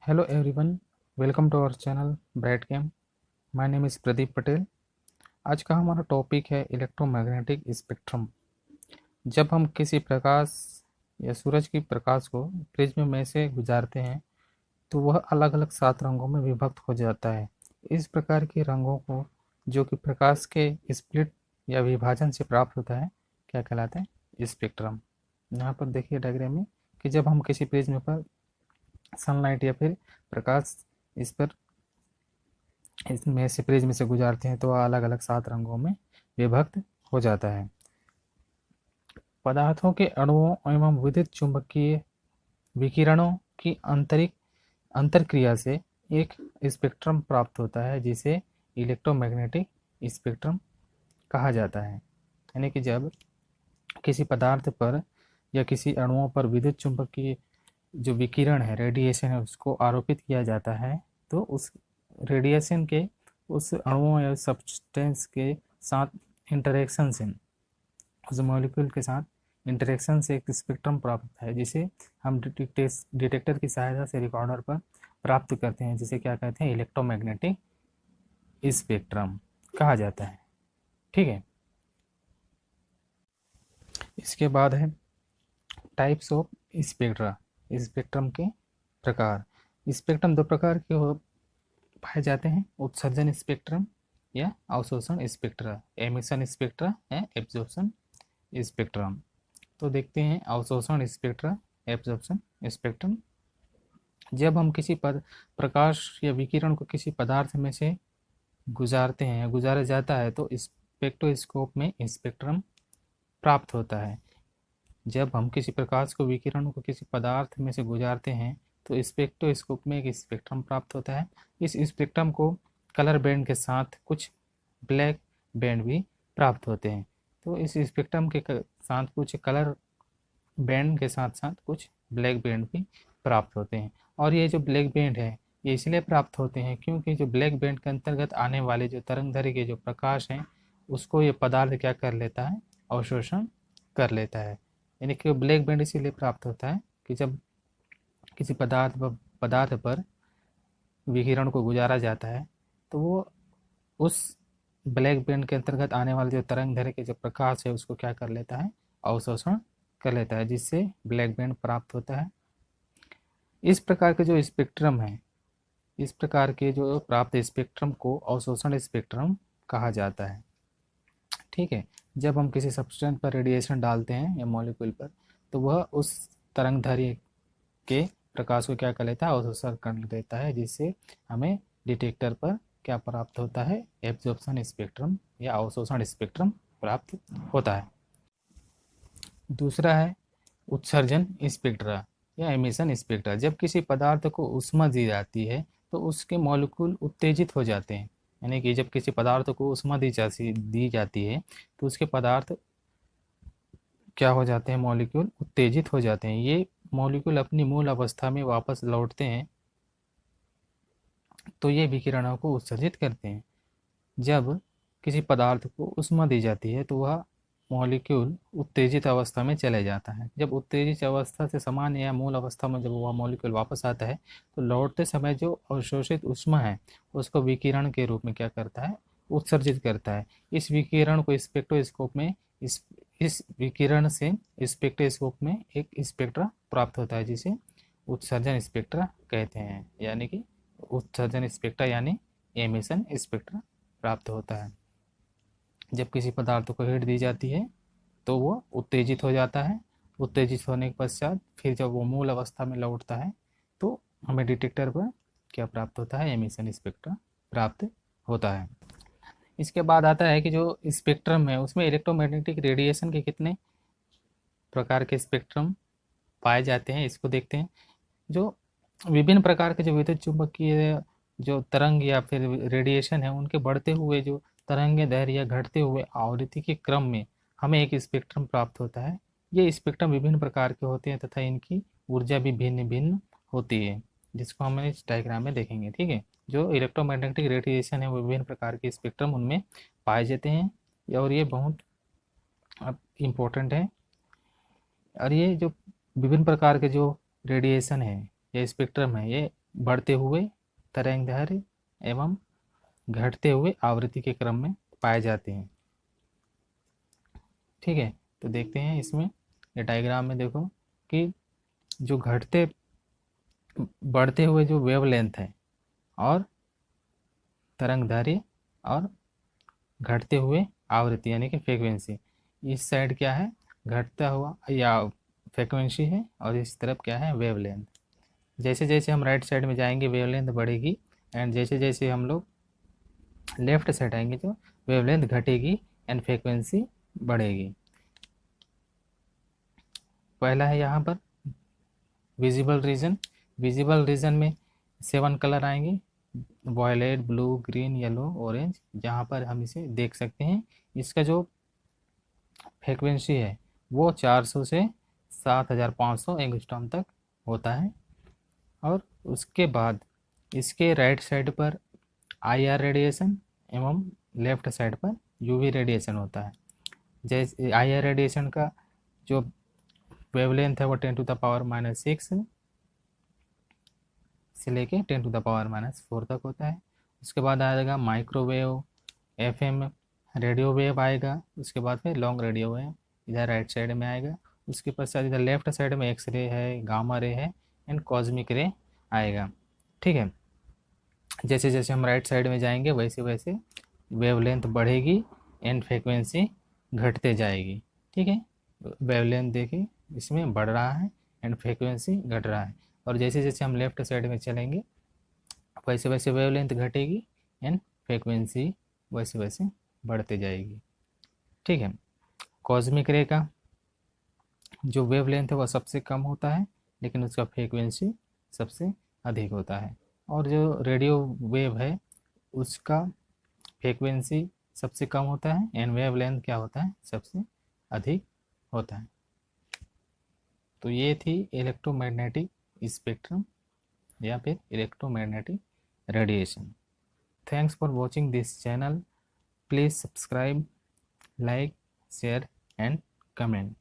Hello everyone, welcome to our channel Bright Game. My name is Pradeep Patel. आज का हमारा topic है इलेक्ट्रोमैग्नेटिक स्पेक्ट्रम। जब हम किसी प्रकाश या सूरज की प्रकाश को प्रिज्म में से गुजारते हैं तो वह अलग अलग 7 रंगों में विभक्त हो जाता है। इस प्रकार के रंगों को जो कि प्रकाश के स्प्लिट या विभाजन से प्राप्त होता है क्या कहलाता है? स्पेक्ट्रम। यहाँ पर देखिए डायग्राम में कि जब हम किसी प्रिज्म पर सनलाइट या फिर प्रकाश इस पर इसमें से प्रिज्म से गुजारते हैं तो अलग अलग 7 रंगों में विभक्त हो जाता है। पदार्थों के अणुओं एवं विद्युत चुंबकीय विकिरणों की अंतरक्रिया से एक स्पेक्ट्रम प्राप्त होता है जिसे इलेक्ट्रोमैग्नेटिक स्पेक्ट्रम कहा जाता है। यानी कि जब किसी पदार्थ पर या किसी अणुओं पर विद्युत चुंबकीय जो विकिरण है, रेडिएशन है, उसको आरोपित किया जाता है तो उस रेडिएशन के उस अणुओं या सब्सटेंस के साथ इंटरेक्शन से, उस मॉलिक्यूल के साथ इंटरेक्शन से एक स्पेक्ट्रम प्राप्त होता है जिसे हम डिटेक्टर की सहायता से रिकॉर्डर पर प्राप्त करते हैं, जिसे क्या कहते हैं? इलेक्ट्रोमैग्नेटिक स्पेक्ट्रम कहा जाता है। ठीक है, इसके बाद है टाइप्स ऑफ स्पेक्ट्रा। स्पेक्ट्रम के प्रकार। स्पेक्ट्रम 2 प्रकार के पाए जाते हैं, उत्सर्जन स्पेक्ट्रम या अवशोषण स्पेक्ट्रा, एमिशन स्पेक्ट्रा या एब्जॉर्प्शन स्पेक्ट्रम। तो देखते हैं अवशोषण स्पेक्ट्रा, एब्जॉर्प्शन स्पेक्ट्रम। जब हम किसी प्रकाश या विकिरण को किसी पदार्थ में से गुजारते हैं या गुजारा जाता है तो स्पेक्ट्रोस्कोप में स्पेक्ट्रम प्राप्त होता है। जब हम किसी प्रकाश को विकिरण को किसी पदार्थ में से गुजारते हैं तो स्पेक्ट्रोस्कोप में एक स्पेक्ट्रम प्राप्त होता है। इस स्पेक्ट्रम को कलर बैंड के साथ कुछ ब्लैक बैंड भी प्राप्त होते हैं। तो इस स्पेक्ट्रम के साथ कुछ कलर बैंड के साथ साथ कुछ ब्लैक बैंड भी प्राप्त होते हैं। और ये जो ब्लैक बैंड है ये इसलिए प्राप्त होते हैं क्योंकि जो ब्लैक बैंड के अंतर्गत आने वाले जो तरंगदैर्घ्य के जो प्रकाश हैं उसको ये पदार्थ क्या कर लेता है? अवशोषण कर लेता है। यानी कि ब्लैक बैंड इसीलिए प्राप्त होता है कि जब किसी पदार्थ पर विकिरण को गुजारा जाता है तो वो उस ब्लैक बैंड के अंतर्गत आने वाले जो तरंगदैर्घ्य के जो प्रकाश है उसको क्या कर लेता है? अवशोषण कर लेता है, जिससे ब्लैक बैंड प्राप्त होता है। इस प्रकार के जो स्पेक्ट्रम है, इस प्रकार के जो प्राप्त स्पेक्ट्रम को अवशोषण स्पेक्ट्रम कहा जाता है। ठीक है, जब हम किसी सब्सटेंस पर रेडिएशन डालते हैं या मॉलिक्यूल पर तो वह उस तरंगदैर्घ्य के प्रकाश को क्या कर लेता है? अवशोषण कर देता है, जिससे हमें डिटेक्टर पर क्या प्राप्त होता है? एब्जॉर्प्शन स्पेक्ट्रम या अवशोषण स्पेक्ट्रम प्राप्त होता है। दूसरा है उत्सर्जन स्पेक्ट्रा या एमिशन स्पेक्ट्रा। जब किसी पदार्थ को ऊष्मा दी जाती है तो उसके मॉलिक्यूल उत्तेजित हो जाते हैं। यानी कि जब किसी पदार्थ को ऊष्मा दी जाती है तो उसके पदार्थ क्या हो जाते हैं? मॉलिक्यूल उत्तेजित हो जाते हैं। ये मॉलिक्यूल अपनी मूल अवस्था में वापस लौटते हैं तो ये विकिरणों को उत्सर्जित करते हैं। जब किसी पदार्थ को ऊष्मा दी जाती है तो वह मॉलिक्यूल उत्तेजित अवस्था में चले जाता है। जब उत्तेजित अवस्था से सामान्य या मूल अवस्था में जब वह मॉलिक्यूल वापस आता है तो लौटते समय जो अवशोषित ऊष्मा है उसको विकिरण के रूप में क्या करता है? उत्सर्जित करता है। इस विकिरण को स्पेक्ट्रोस्कोप में इस विकिरण से स्पेक्ट्रोस्कोप में एक स्पेक्ट्रा प्राप्त होता है जिसे उत्सर्जन स्पेक्ट्रा कहते हैं। यानी कि उत्सर्जन स्पेक्ट्रा यानी एमिशन स्पेक्ट्रा प्राप्त होता है। जब किसी पदार्थ को हीट दी जाती है तो वो उत्तेजित हो जाता है। उत्तेजित होने के पश्चात फिर जब वो मूल अवस्था में लौटता है तो हमें डिटेक्टर पर क्या प्राप्त होता है? एमिशन स्पेक्ट्रा प्राप्त होता है। इसके बाद आता है कि जो स्पेक्ट्रम है उसमें इलेक्ट्रोमैग्नेटिक रेडिएशन के कितने प्रकार के स्पेक्ट्रम पाए जाते हैं, इसको देखते हैं। जो विभिन्न प्रकार के जो विद्युत चुंबकीय जो तरंग या फिर रेडिएशन है उनके बढ़ते हुए जो तरंगे दैर्घ्य या घटते हुए आवृत्ति के क्रम में हमें एक स्पेक्ट्रम प्राप्त होता है। ये स्पेक्ट्रम विभिन्न प्रकार के होते हैं तथा इनकी ऊर्जा भी भिन्न भिन्न होती है, जिसको हम इस डायग्राम में देखेंगे। ठीक है, जो इलेक्ट्रोमैग्नेटिक रेडिएशन है वो विभिन्न प्रकार के स्पेक्ट्रम उनमें पाए जाते हैं और ये बहुत इम्पोर्टेंट है। और ये जो विभिन्न प्रकार के जो रेडिएशन है या स्पेक्ट्रम है ये बढ़ते हुए तरंगदैर्घ्य एवं घटते हुए आवृत्ति के क्रम में पाए जाते हैं। ठीक है, तो देखते हैं इसमें, ये डायग्राम में देखो कि जो बढ़ते हुए जो वेवलेंथ है और तरंगदैर्घ्य और घटते हुए आवृत्ति यानी कि फ्रीक्वेंसी, इस साइड क्या है, घटता हुआ या फ्रीक्वेंसी है, और इस तरफ क्या है, वेवलेंथ। जैसे जैसे हम राइट साइड में जाएंगे वेवलेंथ बढ़ेगी, एंड जैसे जैसे हम लोग लेफ्ट साइड आएंगे तो वेवलेंथ घटेगी एंड फ्रीक्वेंसी बढ़ेगी। पहला है यहाँ पर विजिबल रीजन। विजिबल रीजन में 7 कलर आएंगे, violet, blue, green, yellow, orange, जहाँ पर हम इसे देख सकते हैं। इसका जो फ्रीक्वेंसी है वो 400 से 7500 एंगस्ट्रॉम तक होता है। और उसके बाद इसके राइट साइड पर IR रेडिएशन एवं लेफ्ट साइड पर UV रेडिएशन होता है। जैसे IR रेडिएशन का जो वेवलेंथ है वो 10⁻⁻6 से लेके 10⁻⁻4 तक होता है। उसके बाद आएगा माइक्रोवेव, FM, रेडियो वेव आएगा। उसके बाद फिर लॉन्ग रेडियो वेव इधर राइट साइड में आएगा। उसके पश्चात इधर लेफ्ट साइड में एक्सरे है, गामा रे है एंड कॉस्मिक रे आएगा। ठीक है, जैसे जैसे हम राइट साइड में जाएंगे वैसे वैसे वेवलेंथ बढ़ेगी एंड फ्रीक्वेंसी घटते जाएगी। ठीक है, वेवलेंथ देखिए इसमें बढ़ रहा है एंड फ्रीक्वेंसी घट रहा है, और जैसे जैसे हम लेफ्ट साइड में चलेंगे वैसे वैसे वेवलेंथ घटेगी एंड फ्रीक्वेंसी वैसे वैसे बढ़ते जाएगी। ठीक है, कॉस्मिक रे का जो वेवलेंथ है वह सबसे कम होता है लेकिन उसका फ्रीक्वेंसी सबसे अधिक होता है, और जो रेडियो वेव है उसका फ्रीक्वेंसी सबसे कम होता है एंड वेवलेंथ क्या होता है, सबसे अधिक होता है। तो ये थी इलेक्ट्रोमैग्नेटिक स्पेक्ट्रम या फिर electromagnetic radiation. Thanks for watching this channel. Please subscribe, like, share and comment.